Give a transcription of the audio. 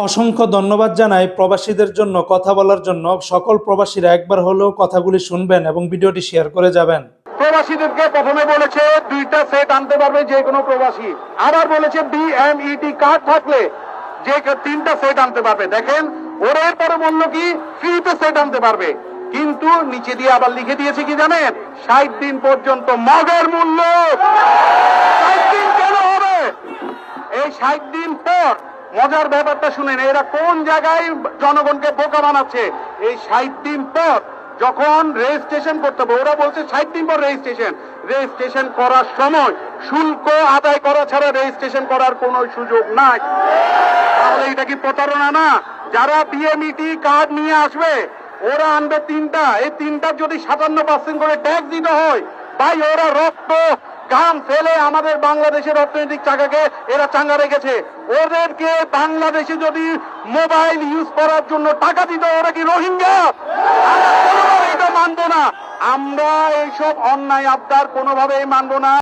অসংখ্য ধন্যবাদ জানাই প্রবাসীদের জন্য কথা বলার জন্য। সকল প্রবাসীরা একবার হলেও কথাগুলি শুনবেন এবং ভিডিওটি শেয়ার করে যাবেন। প্রবাসীদেরকে প্রথমে বলেছে 2টা সেট আনতে পারবে যে কোনো প্রবাসী, আবার বলেছে বিএমইটি কার্ড থাকলে যে 3টা সেট আনতে পারবে। দেখেন ওরা এরপরে বললো কি ফ্রিতে সেট আনতে পারবে, কিন্তু নিচে দিয়ে আবার লিখে দিয়েছে কি জানেন, 60 দিন পর্যন্ত মগের মূল্য। 60 দিন কেন হবে? এই 60 দিন পর মজার ব্যাপারটা শুনেন, এরা কোন জায়গায় জনগণকে বোকা বানাচ্ছে। এই 60 দিন পর যখন রেজিস্ট্রেশন করতে হবে, ওরা বলছে 60 দিন পর রেজিস্ট্রেশন করার সময় শুল্ক আদায় করা ছাড়া রেজিস্ট্রেশন করার কোনো সুযোগ নাই। তাহলে এটা কি প্রতারণা না? যারা বিএমইটি কার্ড নিয়ে আসবে ওরা আনবে 3টা, এই 3টার যদি 57% করে ট্যাক্স দিতে হয়, ভাই ওরা রক্ত ঘাম ফেলে আমাদের বাংলাদেশের অর্থনৈতিক চাকাকে এরা চাঙ্গা রেখেছে। ওদেরকে বাংলাদেশে যদি মোবাইল ইউজ করার জন্য টাকা দিতে, ওরা কি রোহিঙ্গা? আমরা কোনোভাবে এটা মানবো না। আমরা এইসব অন্যায় আবদার কোনোভাবেই মানবো না।